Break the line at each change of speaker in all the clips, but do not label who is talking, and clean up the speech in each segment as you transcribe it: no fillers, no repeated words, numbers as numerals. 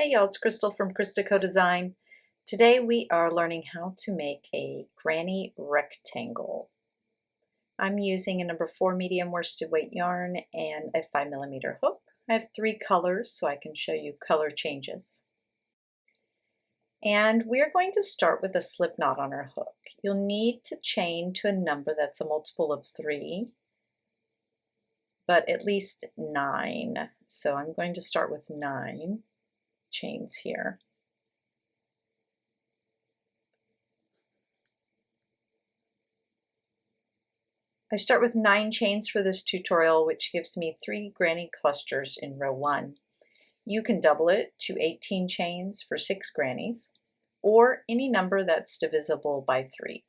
Hey y'all, it's Crystal from ChristaCoDesign. Today we are learning how to make a granny rectangle. I'm using a number 4 medium worsted weight yarn and a 5mm hook. I have 3 colors so I can show you color changes. And we're going to start with a slip knot on our hook. You'll need to chain to a number that's a multiple of 3, but at least 9. So I'm going to start with 9 chains here. I start with 9 chains for this tutorial, which gives me 3 granny clusters in row 1. You can double it to 18 chains for 6 grannies, or any number that's divisible by 3.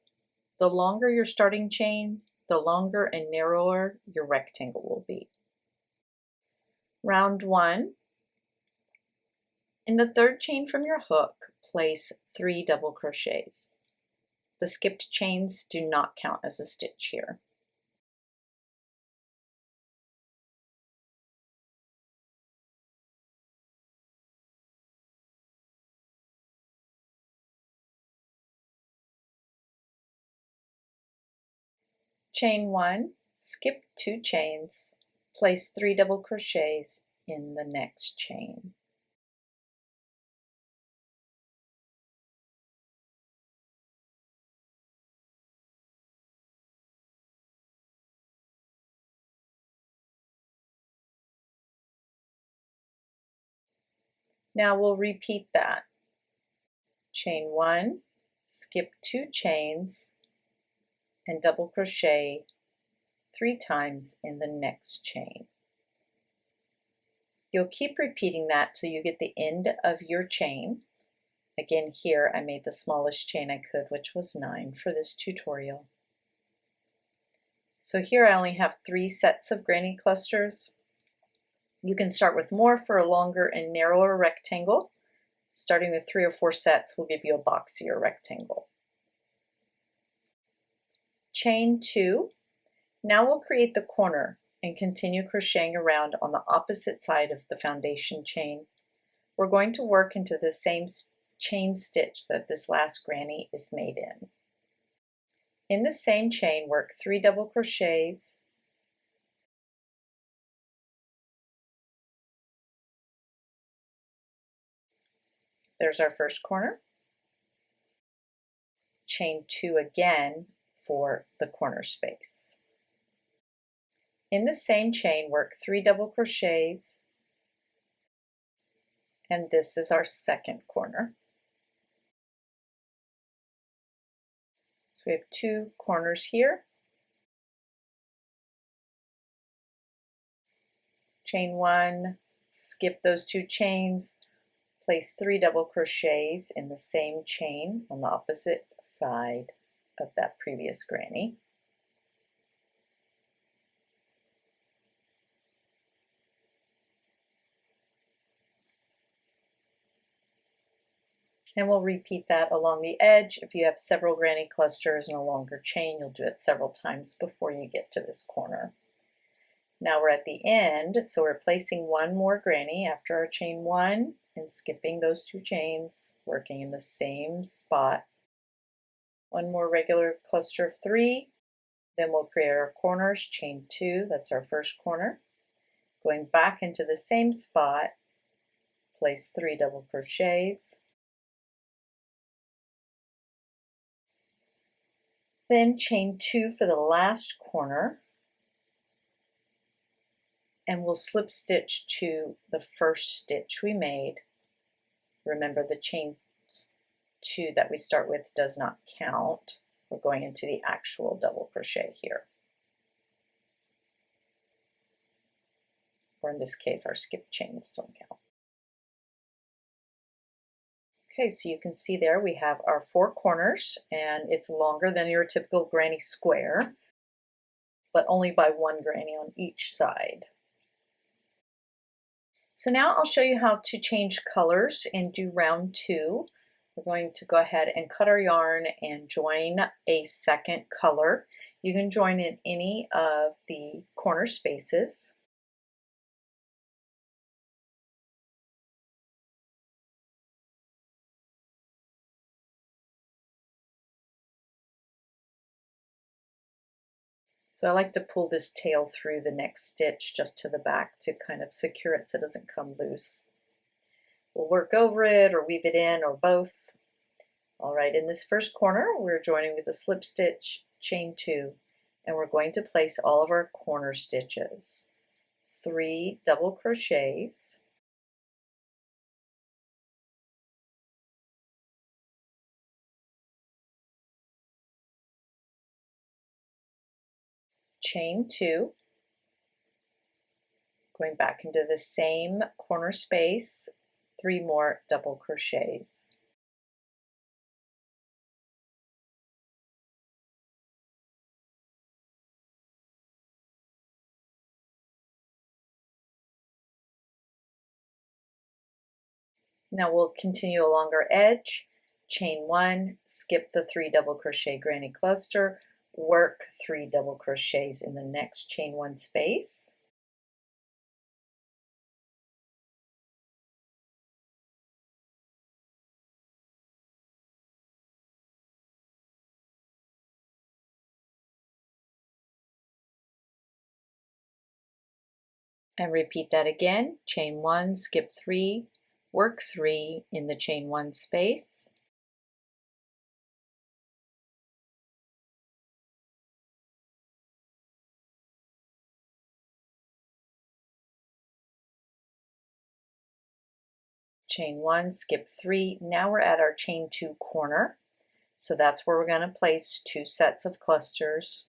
The longer your starting chain, the longer and narrower your rectangle will be. Round 1. In the 3rd chain from your hook, place 3 double crochets. The skipped chains do not count as a stitch here. Chain 1, skip 2 chains, place 3 double crochets in the next chain. Now we'll repeat that. Chain 1, skip 2 chains, and double crochet 3 times in the next chain. You'll keep repeating that till you get the end of your chain. Again, here I made the smallest chain I could, which was 9 for this tutorial. So here I only have 3 sets of granny clusters. You can start with more for a longer and narrower rectangle. Starting with 3 or 4 sets will give you a boxier rectangle. Chain 2. Now we'll create the corner and continue crocheting around on the opposite side of the foundation chain. We're going to work into the same chain stitch that this last granny is made in. In the same chain, work 3 double crochets, there's our first corner, chain 2 again for the corner space. In the same chain, work 3 double crochets, and this is our second corner. So we have 2 corners here. Chain 1, skip those 2 chains, place 3 double crochets in the same chain on the opposite side of that previous granny. And we'll repeat that along the edge. If you have several granny clusters and a longer chain, you'll do it several times before you get to this corner. Now we're at the end, so we're placing 1 more granny after our chain 1 and skipping those 2 chains, working in the same spot. 1 more regular cluster of 3, then we'll create our corners, chain 2, that's our first corner. Going back into the same spot, place 3 double crochets, then chain 2 for the last corner, and we'll slip stitch to the first stitch we made. Remember, the chain 2 that we start with does not count. We're going into the actual double crochet here. Or in this case, our skip chains don't count. Okay, so you can see there we have our 4 corners, and it's longer than your typical granny square, but only by 1 granny on each side. So now I'll show you how to change colors and do round 2. We're going to go ahead and cut our yarn and join a second color. You can join in any of the corner spaces. So I like to pull this tail through the next stitch just to the back to kind of secure it so it doesn't come loose. We'll work over it or weave it in or both. All right, in this first corner, we're joining with a slip stitch, chain 2, and we're going to place all of our corner stitches. 3 double crochets, chain 2, going back into the same corner space, 3 more double crochets. Now we'll continue along our edge, chain 1, skip the 3 double crochet granny cluster, work 3 double crochets in the next chain 1 space. And repeat that again, chain 1, skip 3, work 3 in the chain 1 space. Chain 1, skip 3. Now we're at our chain 2 corner. So that's where we're going to place 2 sets of clusters.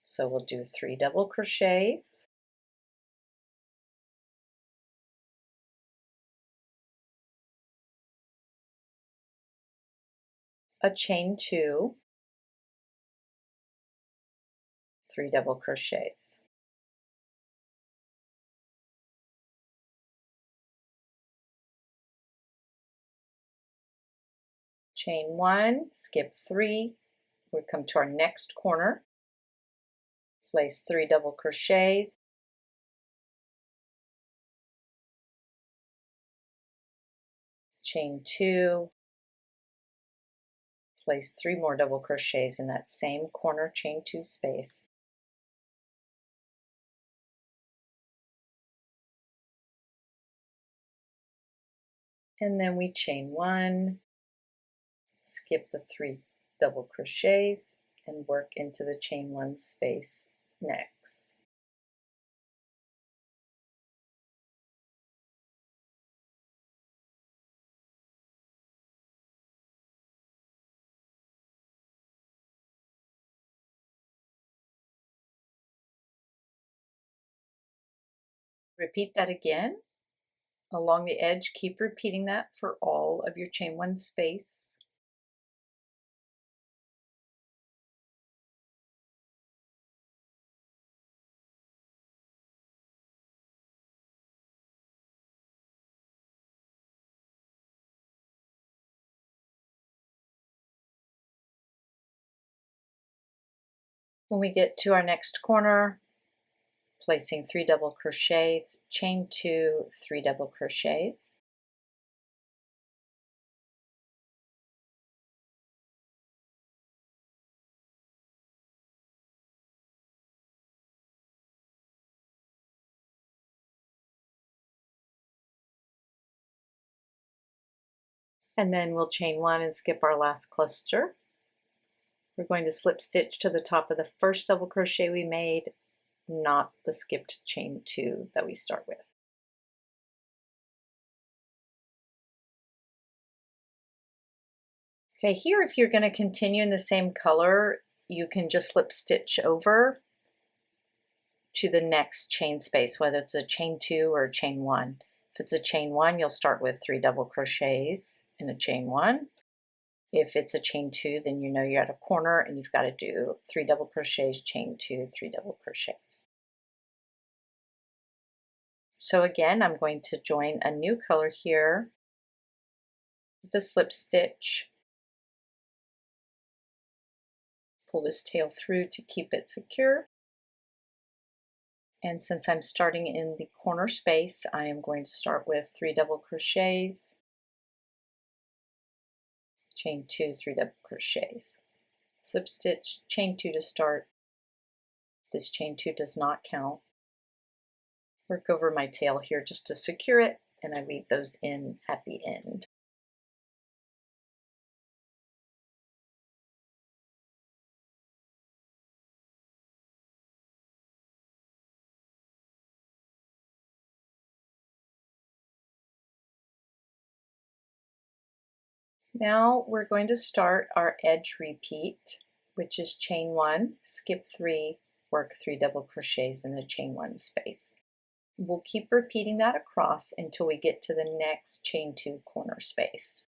So we'll do 3 double crochets, a chain 2, 3 double crochets. Chain 1, skip 3, we come to our next corner, place 3 double crochets, chain 2, place 3 more double crochets in that same corner chain 2 space. And then we chain 1, skip the 3 double crochets, and work into the chain 1 space next. Repeat that again along the edge. Keep repeating that for all of your chain 1 space. When we get to our next corner, placing 3 double crochets, chain 2, 3 double crochets. And then we'll chain 1 and skip our last cluster. We're going to slip stitch to the top of the first double crochet we made, not the skipped chain 2 that we start with. Okay, here if you're going to continue in the same color, you can just slip stitch over to the next chain space, whether it's a chain 2 or a chain 1. If it's a chain 1, you'll start with 3 double crochets in a chain 1. If it's a chain 2, then you know you're at a corner and you've got to do 3 double crochets, chain 2, 3 double crochets. So again, I'm going to join a new color here with a slip stitch. Pull this tail through to keep it secure. And since I'm starting in the corner space, I am going to start with 3 double crochets, chain 2, 3 double crochets, slip stitch, chain 2 to start, This chain 2 does not count. Work over my tail here just to secure it, and I weave those in at the end. Now we're going to start our edge repeat, which is chain 1, skip 3, work 3 double crochets in the chain 1 space. We'll keep repeating that across until we get to the next chain 2 corner space.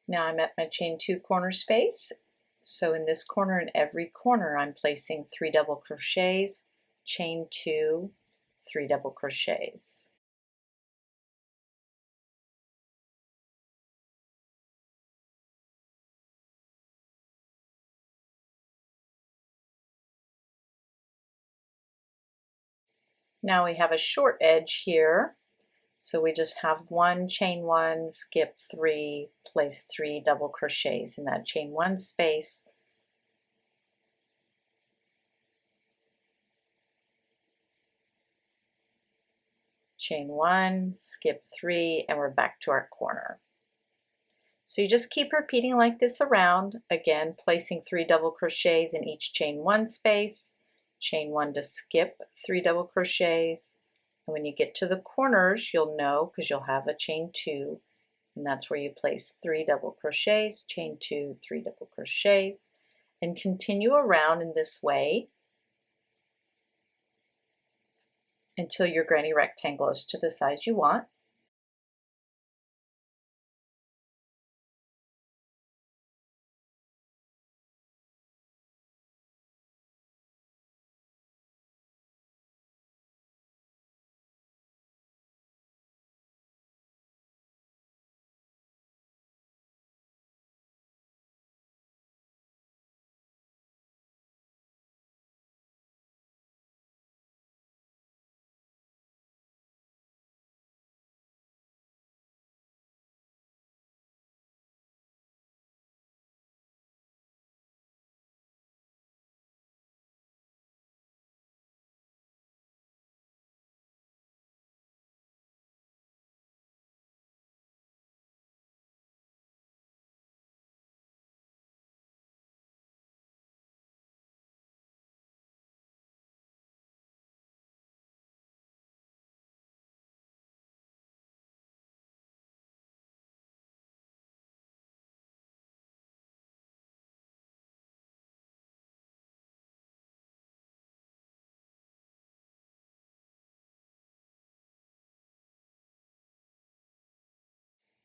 Now I'm at my chain 2 corner space. So in this corner and every corner I'm placing 3 double crochets, chain 2, 3 double crochets. Now we have a short edge here. So we just have 1, chain 1, skip 3, place 3 double crochets in that chain 1 space. Chain 1, skip 3, and we're back to our corner. So you just keep repeating like this around, again placing 3 double crochets in each chain 1 space, chain 1 to skip 3 double crochets, and when you get to the corners you'll know because you'll have a chain 2, and that's where you place 3 double crochets, chain 2, 3 double crochets, and continue around in this way until your granny rectangle is to the size you want.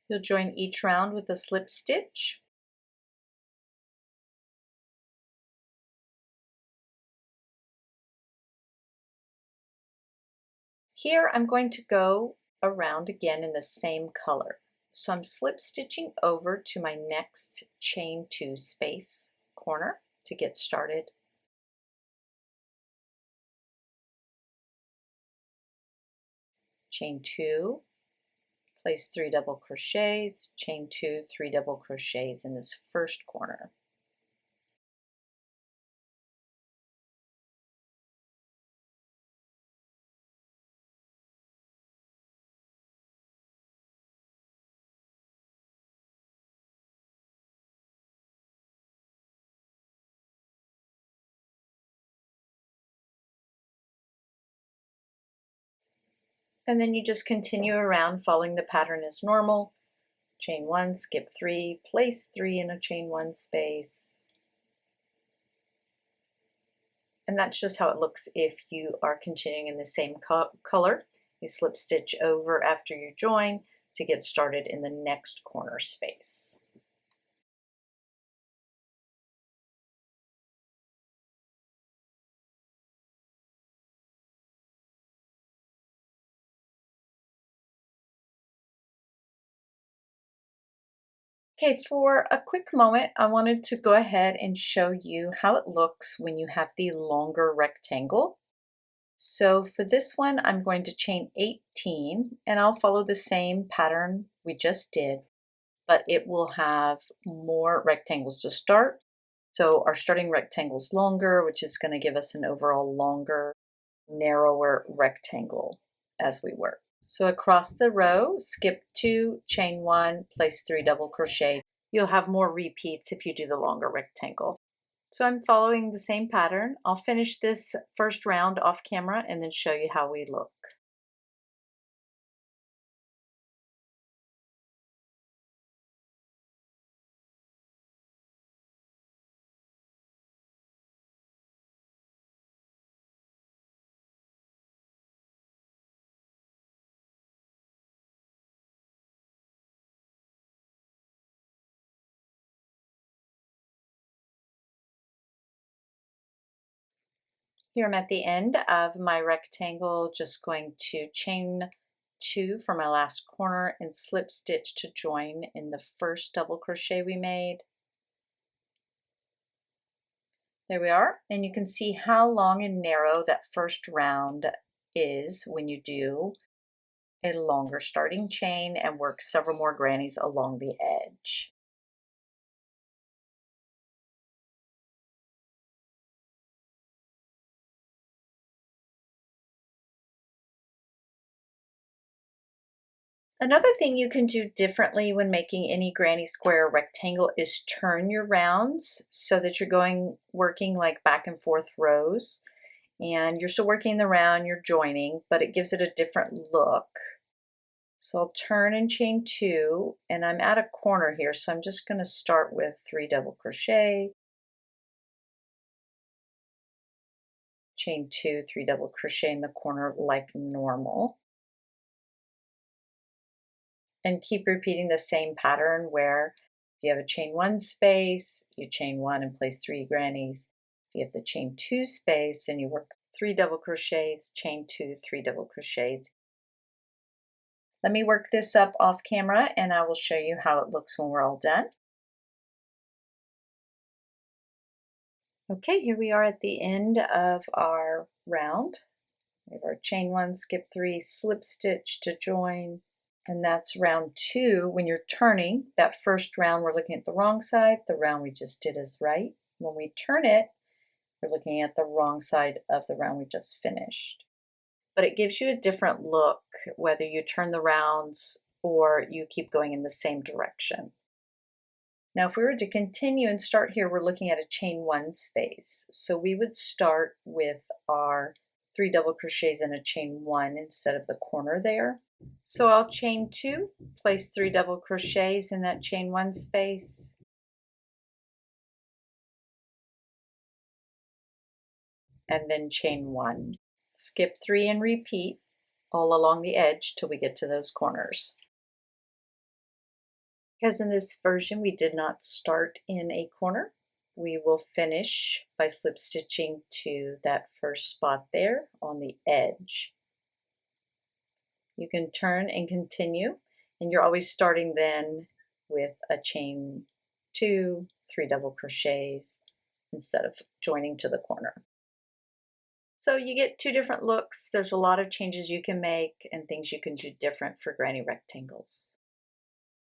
You'll join each round with a slip stitch. Here I'm going to go around again in the same color. So I'm slip stitching over to my next chain 2 space corner to get started. Chain 2, place 3 double crochets, chain 2, 3 double crochets in this first corner. And then you just continue around following the pattern as normal. Chain 1, skip 3, place 3 in a chain 1 space. And that's just how it looks if you are continuing in the same color. You slip stitch over after you join to get started in the next corner space. Okay, for a quick moment, I wanted to go ahead and show you how it looks when you have the longer rectangle. So for this one, I'm going to chain 18 and I'll follow the same pattern we just did, but it will have more rectangles to start. So our starting rectangle is longer, which is going to give us an overall longer, narrower rectangle as we work. So across the row, skip 2, chain 1, place 3 double crochet. You'll have more repeats if you do the longer rectangle. So I'm following the same pattern. I'll finish this first round off camera and then show you how we look. Here I'm at the end of my rectangle, just going to chain 2 for my last corner and slip stitch to join in the first double crochet we made. There we are, and you can see how long and narrow that first round is when you do a longer starting chain and work several more grannies along the edge. Another thing you can do differently when making any granny square or rectangle is turn your rounds so that you're working like back and forth rows, and you're still working the round, you're joining, but it gives it a different look. So I'll turn and chain 2, and I'm at a corner here, so I'm just going to start with 3 double crochet, chain 2, 3 double crochet in the corner like normal, and keep repeating the same pattern where if you have a chain 1 space, you chain 1 and place 3 grannies. If you have the chain 2 space, and you work 3 double crochets, chain 2, 3 double crochets. Let me work this up off camera and I will show you how it looks when we're all done. Okay, here we are at the end of our round. We have our chain 1, skip 3, slip stitch to join, and that's round 2. When you're turning, that first round we're looking at the wrong side, the round we just did is right. When we turn it, we're looking at the wrong side of the round we just finished. But it gives you a different look whether you turn the rounds or you keep going in the same direction. Now if we were to continue and start here, we're looking at a chain 1 space. So we would start with our 3 double crochets and a chain 1 instead of the corner there. So I'll chain 2, place 3 double crochets in that chain 1 space, and then chain 1. Skip 3 and repeat all along the edge till we get to those corners. Because in this version we did not start in a corner, we will finish by slip stitching to that first spot there on the edge. You can turn and continue, and you're always starting then with a chain 2, 3 double crochets instead of joining to the corner. So you get 2 different looks. There's a lot of changes you can make and things you can do different for granny rectangles.